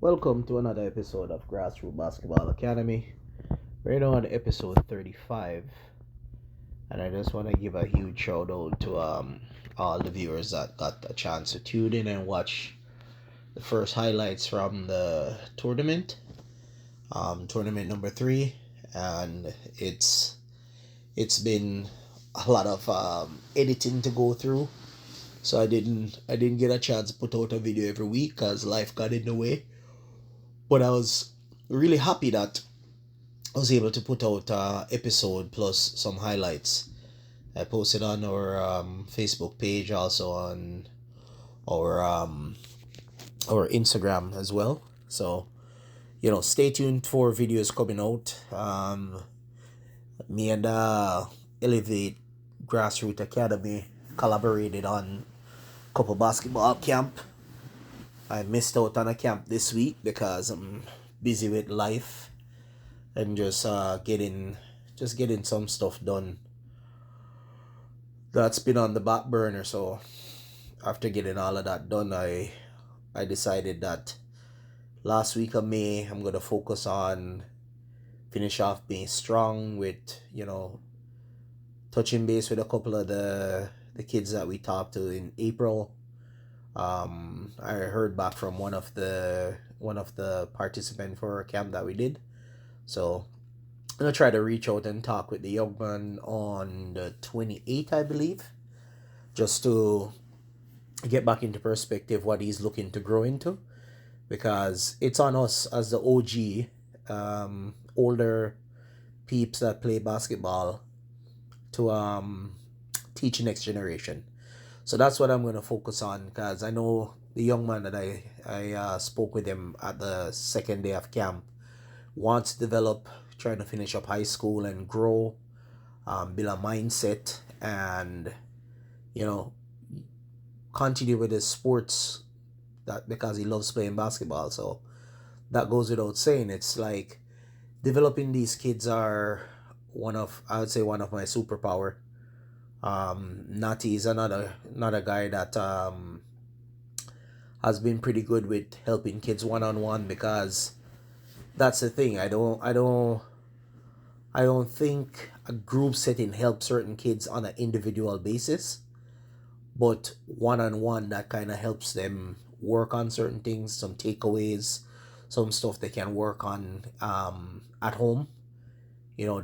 Welcome to another episode of Grassroot Basketball Academy. We're now on episode 35, and I just want to give a huge shout out to all the viewers that got a chance to tune in and watch the first highlights from the tournament number 3, and it's been a lot of editing to go through, so I didn't get a chance to put out a video every week because life got in the way. But I was really happy that I was able to put out an episode plus some highlights. I posted on our Facebook page, also on our Instagram as well. So stay tuned for videos coming out. Me and Elevate Grassroot Academy collaborated on a couple basketball camp. I missed out on a camp this week because I'm busy with life and just getting some stuff done that's been on the back burner. So after getting all of that done, I decided that last week of May I'm gonna focus on finish off being strong with touching base with a couple of the kids that we talked to in April. I heard back from one of the participants for a camp that we did, so I'm gonna try to reach out and talk with the young man on the 28th, I believe, just to get back into perspective what he's looking to grow into, because it's on us as the OG, older peeps that play basketball, to teach the next generation. So that's what I'm going to focus on, because I know the young man that I spoke with him at the second day of camp wants to develop, trying to finish up high school and grow, build a mindset, and continue with his sports, that because he loves playing basketball. So that goes without saying. It's like developing these kids are I would say one of my superpower. Natty is another guy that has been pretty good with helping kids one-on-one, because that's the thing. I don't think a group setting helps certain kids on an individual basis, but one-on-one, that kind of helps them work on certain things, some takeaways, some stuff they can work on at home.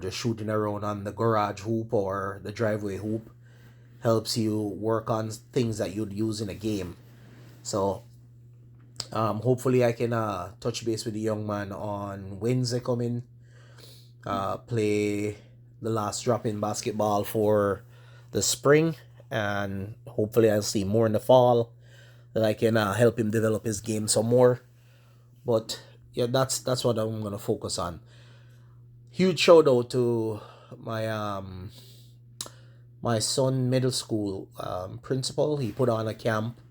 Just shooting around on the garage hoop or the driveway hoop helps you work on things that you'd use in a game. So hopefully I can touch base with the young man on Wednesday coming, play the last drop-in basketball for the spring, and hopefully I'll see more in the fall that I can help him develop his game some more. But yeah, that's what I'm gonna focus on. Huge shout out to my son middle school principal. He put on a camp.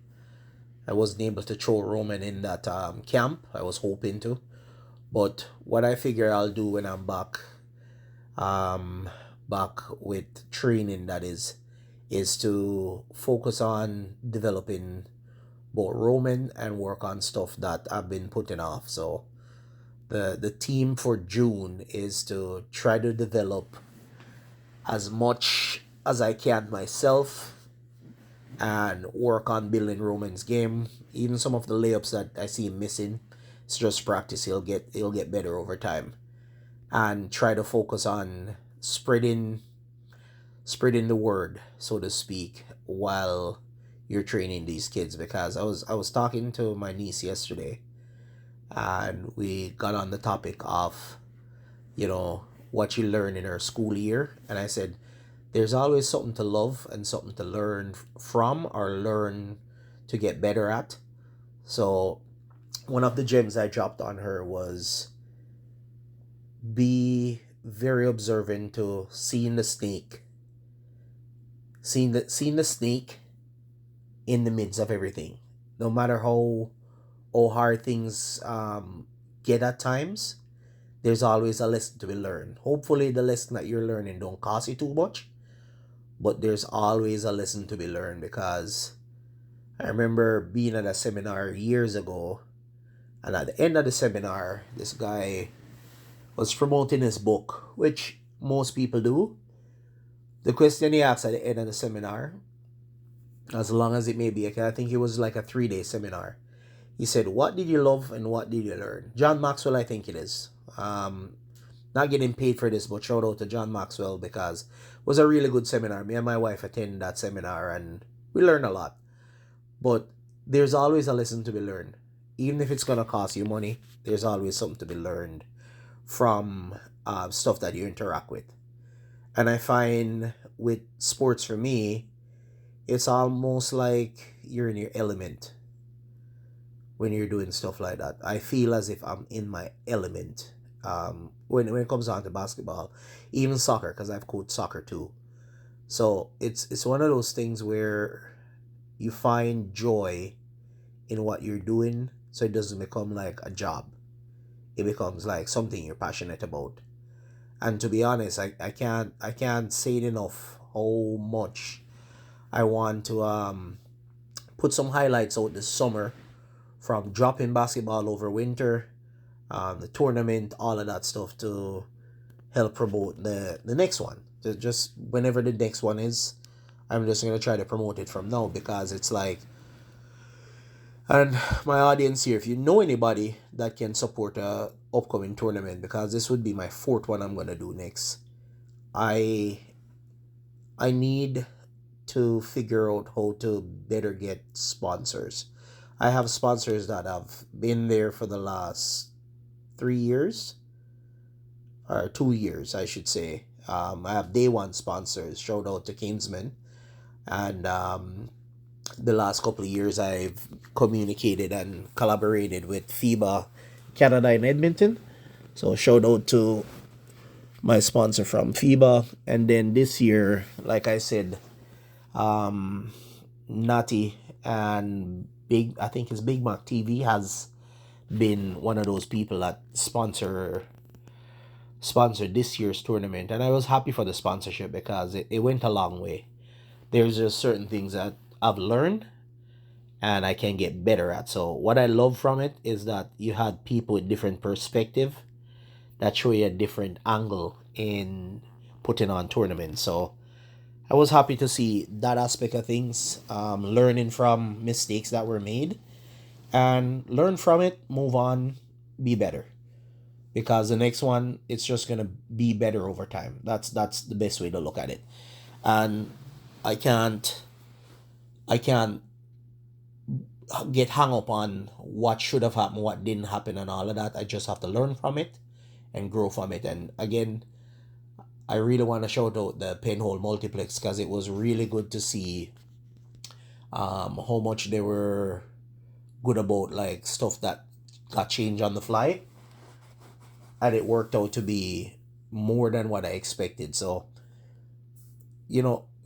I wasn't able to throw Roman in that camp. I was hoping to, but what I figure I'll do when I'm back with training, that is to focus on developing both Roman and work on stuff that I've been putting off. So the team for June is to try to develop as much as I can myself and work on building Roman's game. Even some of the layups that I see him missing, it's just practice. He'll get better over time, and try to focus on spreading the word, so to speak, while you're training these kids. Because I was talking to my niece yesterday, and we got on the topic of what you learn in her school year, and I said there's always something to love and something to learn from, or learn to get better at. So one of the gems I dropped on her was be very observant to seeing the snake in the midst of everything. No matter how hard things get at times, there's always a lesson to be learned. Hopefully the lesson that you're learning don't cost you too much, but there's always a lesson to be learned. Because I remember being at a seminar years ago, And at the end of the seminar, this guy was promoting his book, which most people do. The question he asked at the end of the seminar, as long as it may be, I think it was like a 3 day seminar. He said, "What did you love and what did you learn?" John Maxwell, I think it is. Not getting paid for this, but shout out to John Maxwell because it was a really good seminar. Me and my wife attended that seminar and we learned a lot. But there's always a lesson to be learned. Even if it's going to cost you money, there's always something to be learned from stuff that you interact with. And I find with sports for me, it's almost like you're in your element when you're doing stuff like that. I feel as if I'm in my element when it comes down to basketball, even soccer, because I've coached soccer too. So it's one of those things where you find joy in what you're doing, so it doesn't become like a job. It becomes like something you're passionate about. And to be honest, I can't say it enough how much I want to put some highlights out this summer from dropping basketball over winter, the tournament, all of that stuff to help promote the next one. Just whenever the next one is, I'm just gonna try to promote it from now because it's like, and my audience here, if you know anybody that can support a upcoming tournament, because this would be my fourth one I'm gonna do next, I I need to figure out how to better get sponsors. I have sponsors that have been there for the last 3 years or 2 years, I should say. I have day one sponsors. Shout out to Kingsman, and the last couple of years I've communicated and collaborated with FIBA Canada in Edmonton. So shout out to my sponsor from FIBA. And then this year, like I said, Natty and Big, I think it's Big Mac TV has been one of those people that sponsored this year's tournament, and I was happy for the sponsorship because it went a long way. There's just certain things that I've learned and I can get better at. So what I love from it is that you had people with different perspective that show you a different angle in putting on tournaments. So I was happy to see that aspect of things, learning from mistakes that were made and learn from it, move on, be better. Because the next one, it's just gonna be better over time. That's the best way to look at it. And I can't I can't get hung up on what should have happened, what didn't happen, and all of that. I just have to learn from it and grow from it. And again, I really want to shout out the Penhole Multiplex because it was really good to see how much they were good about like stuff that got changed on the fly, and it worked out to be more than what I expected. So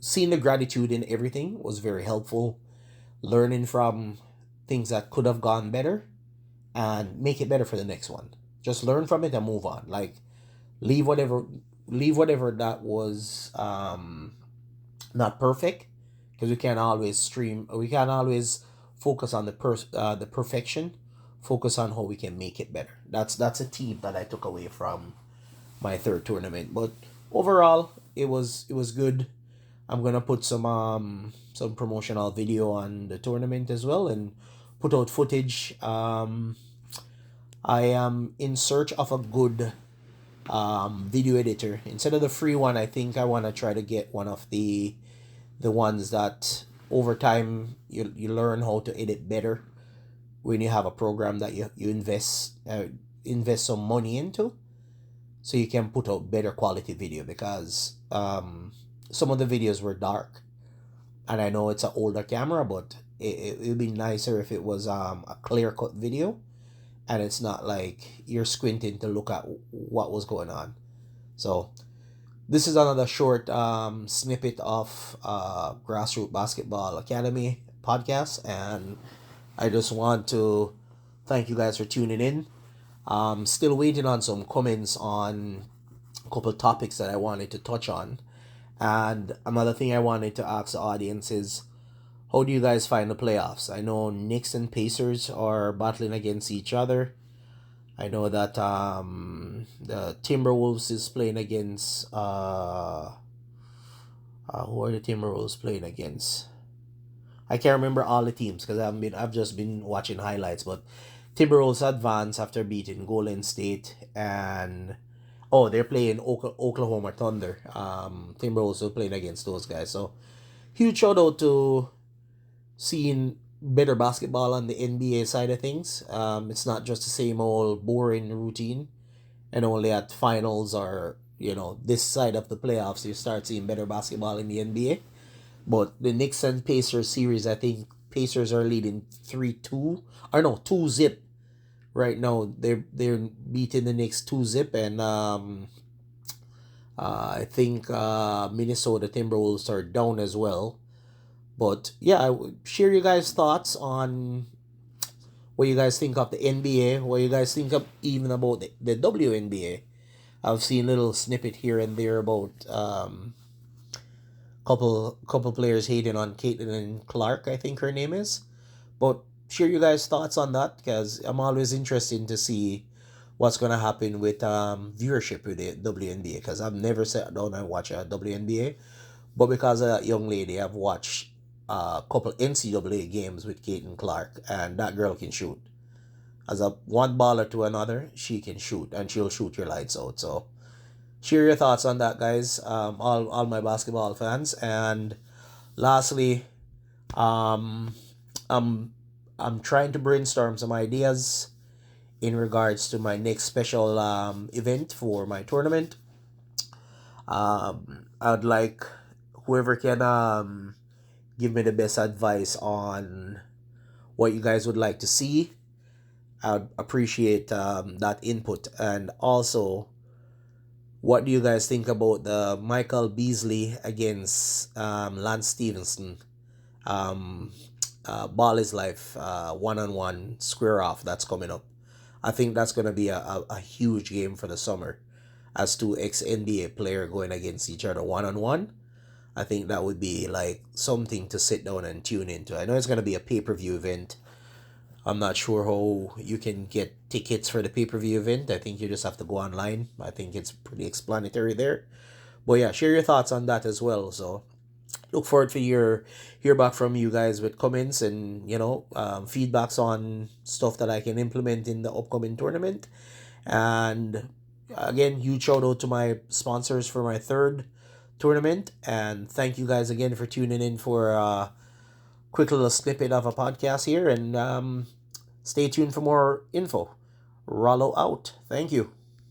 seeing the gratitude in everything was very helpful. Learning from things that could have gone better and make it better for the next one. Just learn from it and move on. Like leave whatever leave whatever that was not perfect, because we can't always focus on the perfection. Focus on how we can make it better. That's a tip that I took away from my third tournament. But overall, it was good. I'm gonna put some promotional video on the tournament as well and put out footage. I am in search of a good video editor. Instead of the free one, I think I want to try to get one of the ones that over time you learn how to edit better when you have a program that you invest some money into, so you can put out better quality video. Because some of the videos were dark, and I know it's an older camera, but it would be nicer if it was a clear cut video and it's not like you're squinting to look at what was going on. So this is another short snippet of Grassroot Basketball Academy podcast, and I just want to thank you guys for tuning in. Still waiting on some comments on a couple topics that I wanted to touch on. And another thing I wanted to ask the audience is, How do you guys find the playoffs? I know Knicks and Pacers are battling against each other. I know that the Timberwolves is playing against who are the Timberwolves playing against? I can't remember all the teams because I've just been watching highlights, but Timberwolves advance after beating Golden State, and oh, they're playing Oklahoma Thunder. Timberwolves are playing against those guys. So huge shout out to seeing better basketball on the NBA side of things. It's not just the same old boring routine, and only at finals or this side of the playoffs you start seeing better basketball in the NBA. But the Knicks and Pacers series, I think Pacers are leading 3-2 or no 2-0 right now. They're beating the Knicks 2-0, and I think Minnesota Timberwolves are down as well. But yeah, I would share you guys' thoughts on what you guys think of the NBA, what you guys think of even about the WNBA. I've seen little snippet here and there about couple players hating on Caitlin Clark, I think her name is. But share you guys' thoughts on that because I'm always interested to see what's gonna happen with viewership with the WNBA because I've never sat down and watched a WNBA, but because of that young lady, I've watched a couple NCAA games with Caitlin Clark, and that girl can shoot. As a one baller to another, she can shoot, and she'll shoot your lights out. So share your thoughts on that, guys. All my basketball fans, and lastly, um, I'm I'm trying to brainstorm some ideas in regards to my next special event for my tournament. I'd like whoever can give me the best advice on what you guys would like to see. I'd appreciate that input. And also, what do you guys think about the Michael Beasley against Lance Stevenson um, Ball is Life one-on-one square off that's coming up? I think that's going to be a huge game for the summer as two ex-NBA player going against each other one-on-one. I think that would be like something to sit down and tune into. I know it's going to be a pay-per-view event. I'm not sure how you can get tickets for the pay-per-view event. I think you just have to go online. I think it's pretty explanatory there. But yeah, share your thoughts on that as well. So look forward to hear back from you guys with comments and feedbacks on stuff that I can implement in the upcoming tournament. And again, huge shout out to my sponsors for my third tournament. And thank you guys again for tuning in for a quick little snippet of a podcast here. And stay tuned for more info. Rollo out. Thank you.